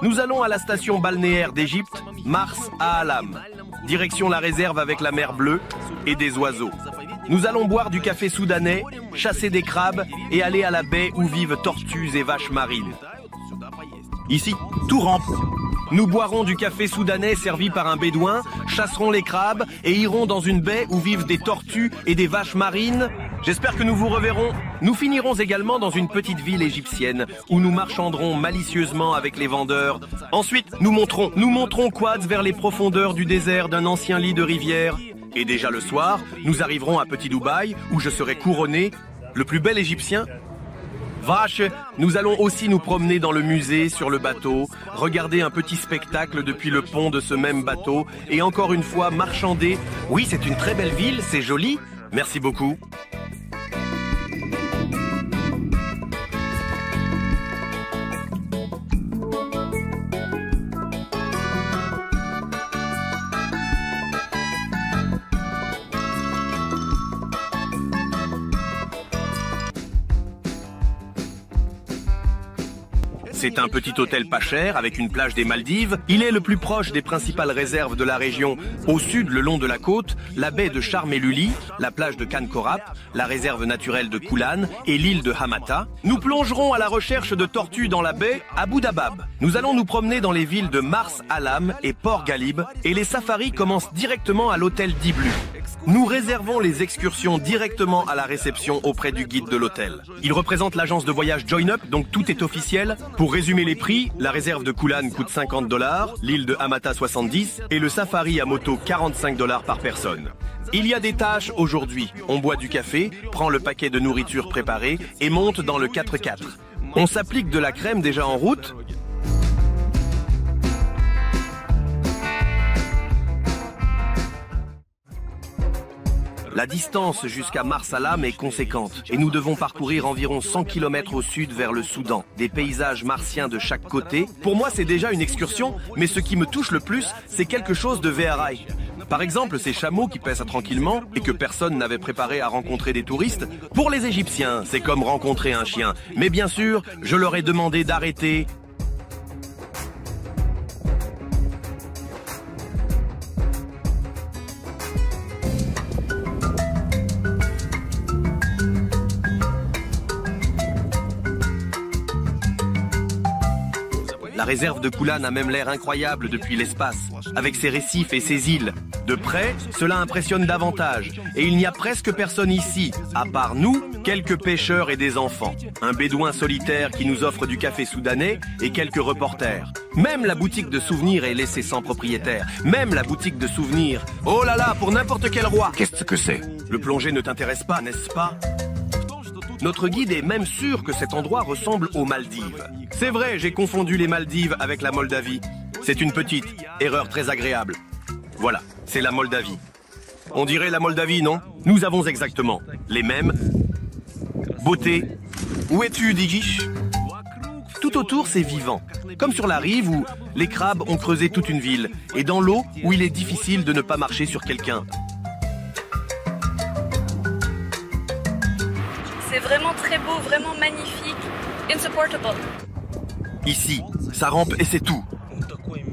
Nous allons à la station balnéaire d'Égypte, Mars Alam. Direction la réserve avec la mer Bleue et des oiseaux. Nous allons boire du café soudanais, chasser des crabes et aller à la baie où vivent tortues et vaches marines. Ici, tout rampe. Nous boirons du café soudanais servi par un bédouin, chasserons les crabes et irons dans une baie où vivent des tortues et des vaches marines. J'espère que nous vous reverrons. Nous finirons également dans une petite ville égyptienne où nous marchanderons malicieusement avec les vendeurs. Ensuite, nous monterons quads vers les profondeurs du désert d'un ancien lit de rivière. Et déjà le soir, nous arriverons à Petit Dubaï où je serai couronné, le plus bel Égyptien. Vache, nous allons aussi nous promener dans le musée, sur le bateau, regarder un petit spectacle depuis le pont de ce même bateau et encore une fois marchander. Oui, c'est une très belle ville, c'est joli. Merci beaucoup. C'est un petit hôtel pas cher avec une plage des Maldives. Il est le plus proche des principales réserves de la région. Au sud, le long de la côte, la baie de Sharm el-Luli, la plage de Khan Korab, la réserve naturelle de Kulan et l'île de Hamata. Nous plongerons à la recherche de tortues dans la baie Abu Dabab. Nous allons nous promener dans les villes de Mars Alam et Port Galib et les safaris commencent directement à l'hôtel d'Iblu. Nous réservons les excursions directement à la réception auprès du guide de l'hôtel. Il représente l'agence de voyage Join Up, donc tout est officiel. Pour résumer les prix, la réserve de Kulan coûte $50, l'île de Hamata 70 et le safari à moto $45 par personne. Il y a des tâches aujourd'hui. On boit du café, prend le paquet de nourriture préparée et monte dans le 4x4. On s'applique de la crème déjà en route. La distance jusqu'à Mars Alam est conséquente et nous devons parcourir environ 100 km au sud vers le Soudan. Des paysages martiens de chaque côté. Pour moi, c'est déjà une excursion, mais ce qui me touche le plus, c'est quelque chose de VRI. Par exemple, ces chameaux qui paissent tranquillement et que personne n'avait préparé à rencontrer des touristes. Pour les Égyptiens, c'est comme rencontrer un chien. Mais bien sûr, je leur ai demandé d'arrêter. La réserve de Kulan a même l'air incroyable depuis l'espace, avec ses récifs et ses îles. De près, cela impressionne davantage. Et il n'y a presque personne ici, à part nous, quelques pêcheurs et des enfants. Un bédouin solitaire qui nous offre du café soudanais et quelques reporters. Même la boutique de souvenirs est laissée sans propriétaire. Même la boutique de souvenirs. Oh là là, pour n'importe quel roi. Qu'est-ce que c'est? Le plongée ne t'intéresse pas, n'est-ce pas? Notre guide est même sûr que cet endroit ressemble aux Maldives. C'est vrai, j'ai confondu les Maldives avec la Moldavie. C'est une petite erreur très agréable. Voilà, c'est la Moldavie. On dirait la Moldavie, non? Nous avons exactement les mêmes beautés. Où es-tu, Digish? Tout autour, c'est vivant. Comme sur la rive où les crabes ont creusé toute une ville. Et dans l'eau où il est difficile de ne pas marcher sur quelqu'un. C'est vraiment très beau, vraiment magnifique. Insupportable. Ici, ça rampe et c'est tout.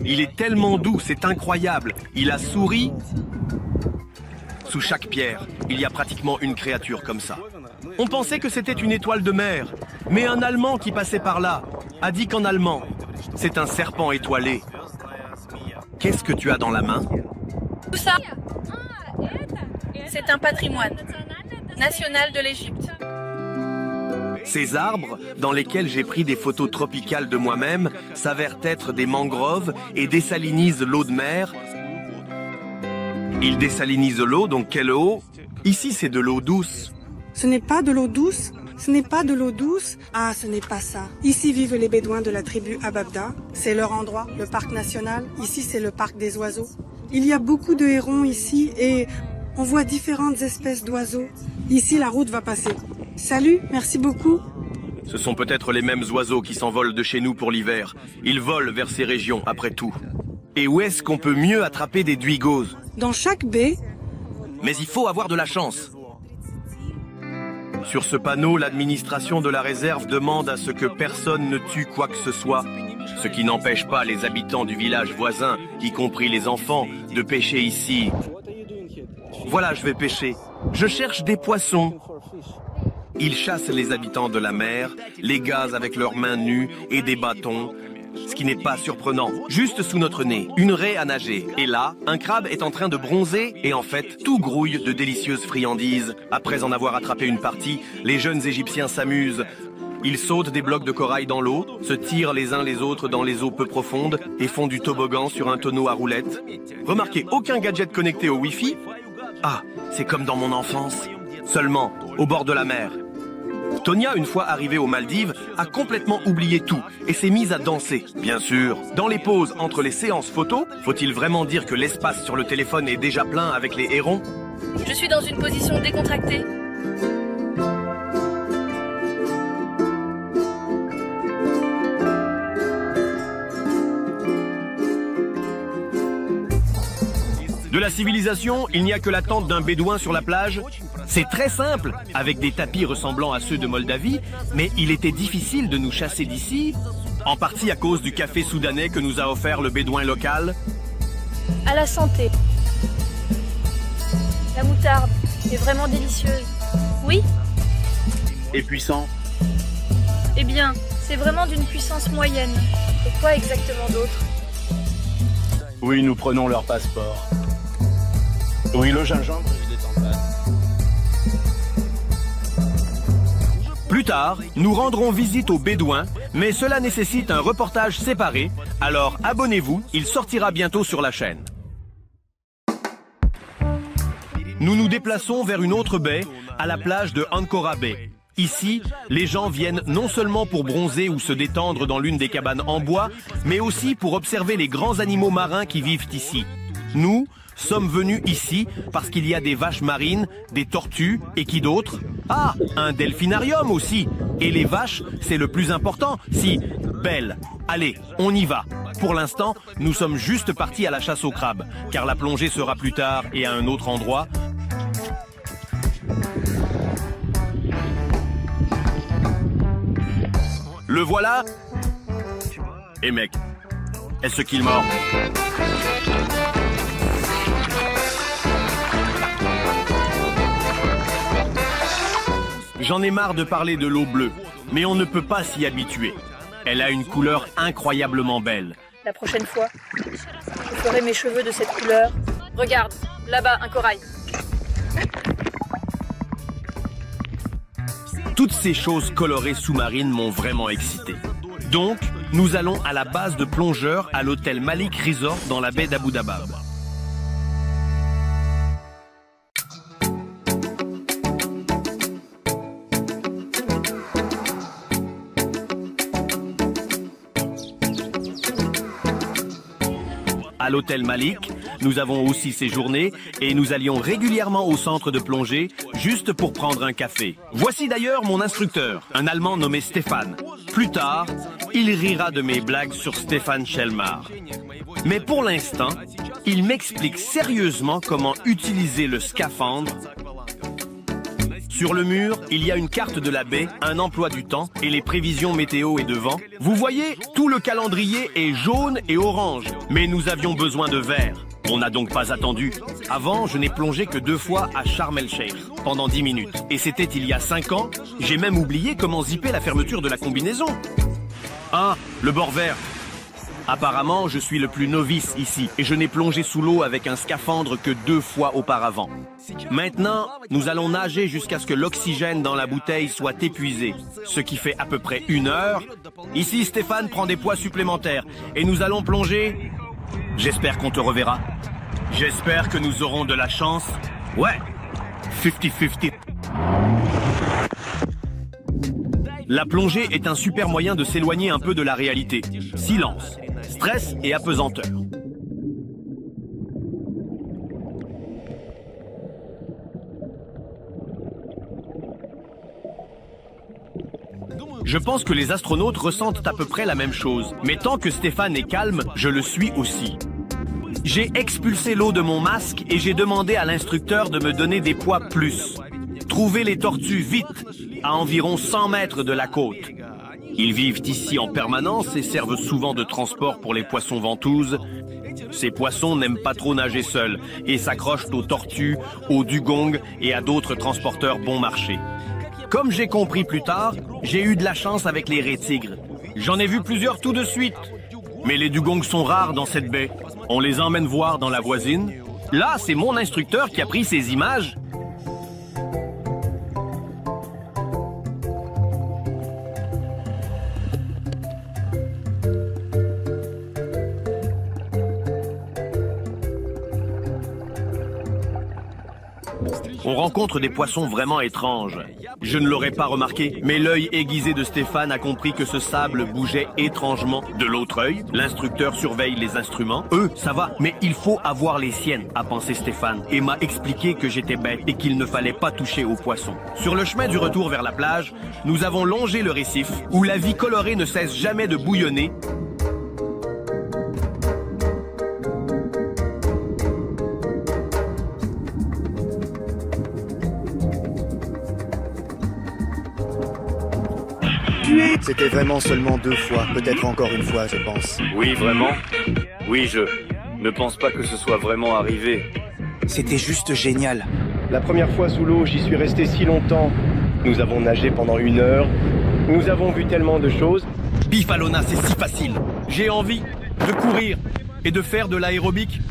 Il est tellement doux, c'est incroyable. Il a souri. Sous chaque pierre, il y a pratiquement une créature comme ça. On pensait que c'était une étoile de mer. Mais un Allemand qui passait par là a dit qu'en allemand, c'est un serpent étoilé. Qu'est-ce que tu as dans la main? Tout ça, c'est un patrimoine national de l'Égypte. Ces arbres, dans lesquels j'ai pris des photos tropicales de moi-même, s'avèrent être des mangroves et désalinisent l'eau de mer. Ils désalinisent l'eau, donc quelle eau? Ici, c'est de l'eau douce. Ce n'est pas de l'eau douce. Ce n'est pas de l'eau douce. Ah, ce n'est pas ça. Ici vivent les Bédouins de la tribu Ababda. C'est leur endroit, le parc national. Ici, c'est le parc des oiseaux. Il y a beaucoup de hérons ici et on voit différentes espèces d'oiseaux. Ici, la route va passer. Salut, merci beaucoup. Ce sont peut-être les mêmes oiseaux qui s'envolent de chez nous pour l'hiver. Ils volent vers ces régions, après tout. Et où est-ce qu'on peut mieux attraper des duigos? Dans chaque baie. Mais il faut avoir de la chance. Sur ce panneau, l'administration de la réserve demande à ce que personne ne tue quoi que ce soit. ce qui n'empêche pas les habitants du village voisin, y compris les enfants, de pêcher ici. Voilà, je vais pêcher. Je cherche des poissons. Ils chassent les habitants de la mer, les gazent avec leurs mains nues et des bâtons, ce qui n'est pas surprenant. Juste sous notre nez, une raie à nager. Et là, un crabe est en train de bronzer et en fait, tout grouille de délicieuses friandises. Après en avoir attrapé une partie, les jeunes Égyptiens s'amusent. Ils sautent des blocs de corail dans l'eau, se tirent les uns les autres dans les eaux peu profondes et font du toboggan sur un tonneau à roulettes. Remarquez, aucun gadget connecté au Wi-Fi. Ah, c'est comme dans mon enfance. Seulement, au bord de la mer. Tonia, une fois arrivée aux Maldives, a complètement oublié tout et s'est mise à danser. Bien sûr, dans les pauses entre les séances photos, faut-il vraiment dire que l'espace sur le téléphone est déjà plein avec les hérons? Je suis dans une position décontractée. De la civilisation, il n'y a que la tente d'un bédouin sur la plage. C'est très simple, avec des tapis ressemblant à ceux de Moldavie, mais il était difficile de nous chasser d'ici, en partie à cause du café soudanais que nous a offert le bédouin local. À la santé. La moutarde est vraiment délicieuse. Oui? Et puissant. Eh bien, c'est vraiment d'une puissance moyenne. Et quoi exactement d'autre? Oui, nous prenons leur passeport. Oui, le gingembre, il est en place. Plus tard, nous rendrons visite aux Bédouins, mais cela nécessite un reportage séparé, alors abonnez-vous, il sortira bientôt sur la chaîne. Nous nous déplaçons vers une autre baie, à la plage de Ancora Bay. Ici, les gens viennent non seulement pour bronzer ou se détendre dans l'une des cabanes en bois, mais aussi pour observer les grands animaux marins qui vivent ici. Nous sommes venus ici parce qu'il y a des vaches marines, des tortues et qui d'autre? Ah, un delphinarium aussi. Et les vaches, c'est le plus important, si belles. Allez, on y va. Pour l'instant, nous sommes juste partis à la chasse aux crabes, car la plongée sera plus tard et à un autre endroit. Le voilà. Et mec, est-ce qu'il mord? J'en ai marre de parler de l'eau bleue, mais on ne peut pas s'y habituer. Elle a une couleur incroyablement belle. La prochaine fois, je ferai mes cheveux de cette couleur. Regarde, là-bas, un corail. Toutes ces choses colorées sous-marines m'ont vraiment excité. Donc, nous allons à la base de plongeurs à l'hôtel Malik Resort dans la baie d'Abu Dabab. À l'hôtel Malik, nous avons aussi séjourné et nous allions régulièrement au centre de plongée juste pour prendre un café. Voici d'ailleurs mon instructeur, un Allemand nommé Stéphane. Plus tard, il rira de mes blagues sur Stéphane Schelmar. Mais pour l'instant, il m'explique sérieusement comment utiliser le scaphandre. Sur le mur, il y a une carte de la baie, un emploi du temps et les prévisions météo et de vent. Vous voyez, tout le calendrier est jaune et orange, mais nous avions besoin de vert. On n'a donc pas attendu. Avant, je n'ai plongé que 2 fois à Sharm el-Sheikh, pendant 10 minutes. Et c'était il y a 5 ans. J'ai même oublié comment zipper la fermeture de la combinaison. Ah, le bord vert. Apparemment, je suis le plus novice ici et je n'ai plongé sous l'eau avec un scaphandre que 2 fois auparavant. Maintenant, nous allons nager jusqu'à ce que l'oxygène dans la bouteille soit épuisé, ce qui fait à peu près 1 heure. Ici, Stéphane prend des poids supplémentaires et nous allons plonger. J'espère qu'on te reverra. J'espère que nous aurons de la chance. Ouais, 50-50. La plongée est un super moyen de s'éloigner un peu de la réalité. Silence, stress et apesanteur. Je pense que les astronautes ressentent à peu près la même chose. Mais tant que Stéphane est calme, je le suis aussi. J'ai expulsé l'eau de mon masque et j'ai demandé à l'instructeur de me donner des poids plus. Trouver les tortues vite, à environ 100 mètres de la côte. Ils vivent ici en permanence et servent souvent de transport pour les poissons ventouses. Ces poissons n'aiment pas trop nager seuls et s'accrochent aux tortues, aux dugongs et à d'autres transporteurs bon marché. Comme j'ai compris plus tard, j'ai eu de la chance avec les raies tigres. J'en ai vu plusieurs tout de suite. Mais les dugongs sont rares dans cette baie. On les emmène voir dans la voisine. Là, c'est mon instructeur qui a pris ces images. On rencontre des poissons vraiment étranges. Je ne l'aurais pas remarqué, mais l'œil aiguisé de Stéphane a compris que ce sable bougeait étrangement de l'autre œil. L'instructeur surveille les instruments. Eux, ça va, mais il faut avoir les siennes, a pensé Stéphane, et m'a expliqué que j'étais bête et qu'il ne fallait pas toucher aux poissons. Sur le chemin du retour vers la plage, nous avons longé le récif, où la vie colorée ne cesse jamais de bouillonner. C'était vraiment seulement 2 fois, peut-être encore une fois, je pense. Oui, vraiment? Oui, je ne pense pas que ce soit vraiment arrivé. C'était juste génial. La première fois sous l'eau, j'y suis resté si longtemps. Nous avons nagé pendant 1 heure. Nous avons vu tellement de choses. Bifalona, c'est si facile. J'ai envie de courir et de faire de l'aérobic.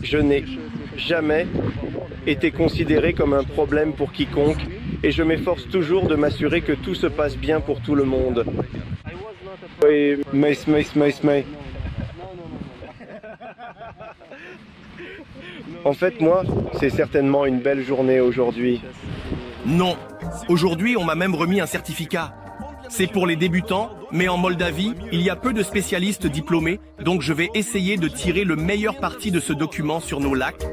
Je n'ai jamais été considéré comme un problème pour quiconque et je m'efforce toujours de m'assurer que tout se passe bien pour tout le monde. Oui, mais. En fait, moi, c'est certainement une belle journée aujourd'hui. Non, aujourd'hui on m'a même remis un certificat. C'est pour les débutants, mais en Moldavie, il y a peu de spécialistes diplômés, donc je vais essayer de tirer le meilleur parti de ce document sur nos lacs.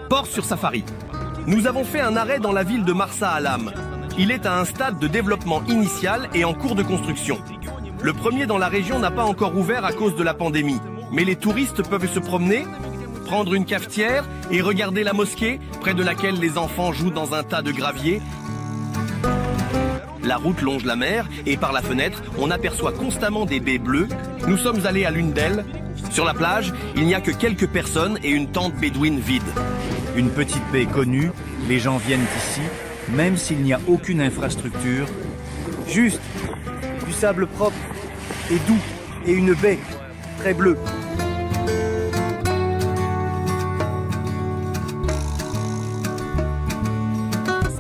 Port sur Safari. Nous avons fait un arrêt dans la ville de Marsa Alam. Il est à un stade de développement initial et en cours de construction. Le premier dans la région n'a pas encore ouvert à cause de la pandémie, mais les touristes peuvent se promener, prendre une cafetière et regarder la mosquée, près de laquelle les enfants jouent dans un tas de gravier. La route longe la mer et par la fenêtre, on aperçoit constamment des baies bleues. Nous sommes allés à l'une d'elles. Sur la plage, il n'y a que quelques personnes et une tente bédouine vide. Une petite baie connue, les gens viennent ici, même s'il n'y a aucune infrastructure. Juste du sable propre et doux et une baie très bleue.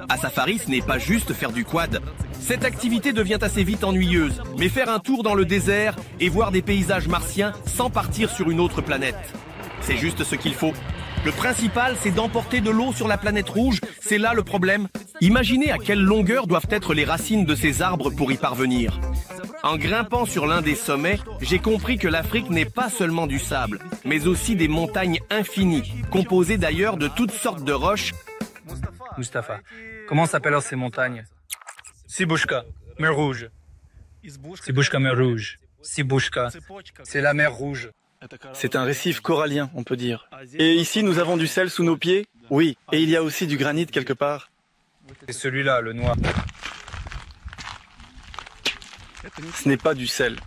À Safari, ce n'est pas juste faire du quad. Cette activité devient assez vite ennuyeuse, mais faire un tour dans le désert et voir des paysages martiens sans partir sur une autre planète. C'est juste ce qu'il faut. Le principal, c'est d'emporter de l'eau sur la planète rouge, c'est là le problème. Imaginez à quelle longueur doivent être les racines de ces arbres pour y parvenir. En grimpant sur l'un des sommets, j'ai compris que l'Afrique n'est pas seulement du sable, mais aussi des montagnes infinies, composées d'ailleurs de toutes sortes de roches. Mustapha, comment s'appellent ces montagnes? Sibushka, mer Rouge. Sibushka, mer Rouge. Sibushka, c'est la mer Rouge. C'est un récif corallien, on peut dire. Et ici, nous avons du sel sous nos pieds? Oui, et il y a aussi du granit quelque part. C'est celui-là, le noir. Ce n'est pas du sel.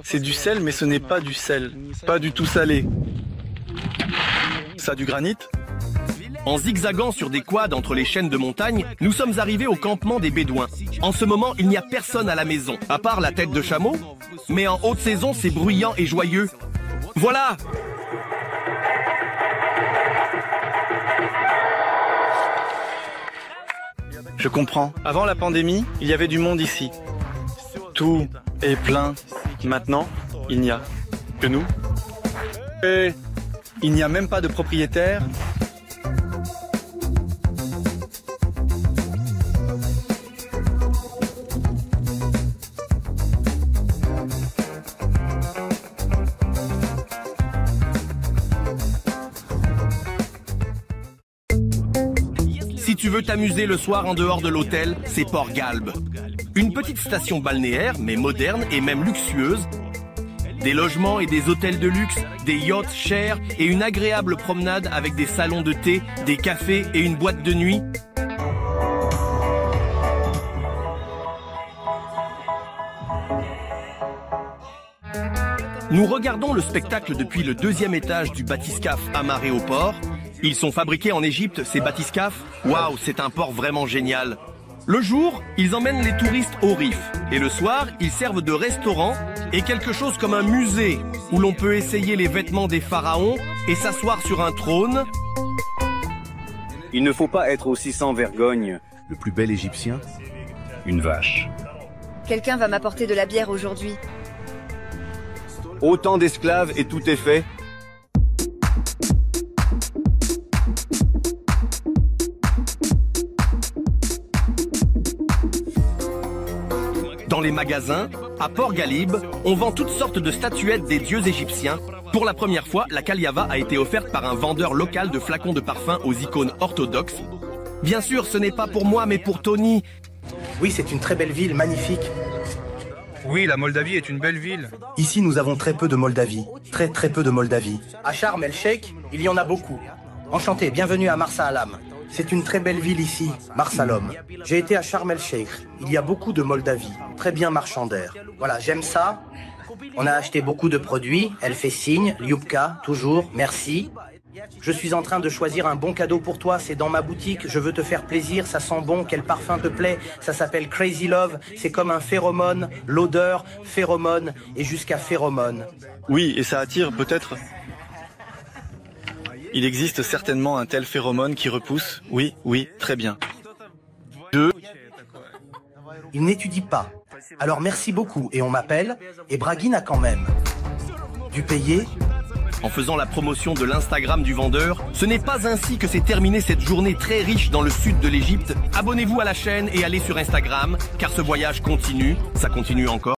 C'est du sel, mais ce n'est pas du sel. Pas du tout salé. Ça a du granit? En zigzagant sur des quads entre les chaînes de montagnes, nous sommes arrivés au campement des Bédouins. En ce moment, il n'y a personne à la maison, à part la tête de chameau. Mais en haute saison, c'est bruyant et joyeux. Voilà! Je comprends. Avant la pandémie, il y avait du monde ici. Tout est plein. Maintenant, il n'y a que nous. Et il n'y a même pas de propriétaire. Si tu veux t'amuser le soir en dehors de l'hôtel, c'est Port Galbe. Une petite station balnéaire, mais moderne et même luxueuse. Des logements et des hôtels de luxe, des yachts chers et une agréable promenade avec des salons de thé, des cafés et une boîte de nuit. Nous regardons le spectacle depuis le 2e étage du bathyscaphe amarré au port. Ils sont fabriqués en Égypte, ces bathyscaphes. Waouh, c'est un port vraiment génial. Le jour, ils emmènent les touristes au Rif. Et le soir, ils servent de restaurant et quelque chose comme un musée où l'on peut essayer les vêtements des pharaons et s'asseoir sur un trône. Il ne faut pas être aussi sans vergogne. Le plus bel Égyptien, une vache. Quelqu'un va m'apporter de la bière aujourd'hui. Autant d'esclaves et tout est fait. Dans les magasins, à Port Galib, on vend toutes sortes de statuettes des dieux égyptiens. Pour la première fois, la Kaliava a été offerte par un vendeur local de flacons de parfum aux icônes orthodoxes. Bien sûr, ce n'est pas pour moi, mais pour Tony. Oui, c'est une très belle ville, magnifique. Oui, la Moldavie est une belle ville. Ici, nous avons très peu de Moldavie. Très peu de Moldavie. À Sharm el-Sheikh, il y en a beaucoup. Enchanté, bienvenue à Marsa Alam. C'est une très belle ville ici, Marsalom. J'ai été à Sharm el-Sheikh. Il y a beaucoup de Moldavie. Très bien marchandaire. Voilà, j'aime ça. On a acheté beaucoup de produits. Elle fait signe. Lyubka, toujours. Merci. Je suis en train de choisir un bon cadeau pour toi. C'est dans ma boutique. Je veux te faire plaisir. Ça sent bon. Quel parfum te plaît? Ça s'appelle Crazy Love. C'est comme un phéromone. L'odeur, phéromone et jusqu'à phéromone. Oui, et ça attire peut-être. Il existe certainement un tel phéromone qui repousse. Oui, très bien. Il n'étudie pas. Alors merci beaucoup. Et on m'appelle. Et Braguine a quand même dû payer. En faisant la promotion de l'Instagram du vendeur, ce n'est pas ainsi que s'est terminée cette journée très riche dans le sud de l'Égypte. Abonnez-vous à la chaîne et allez sur Instagram, car ce voyage continue, ça continue encore.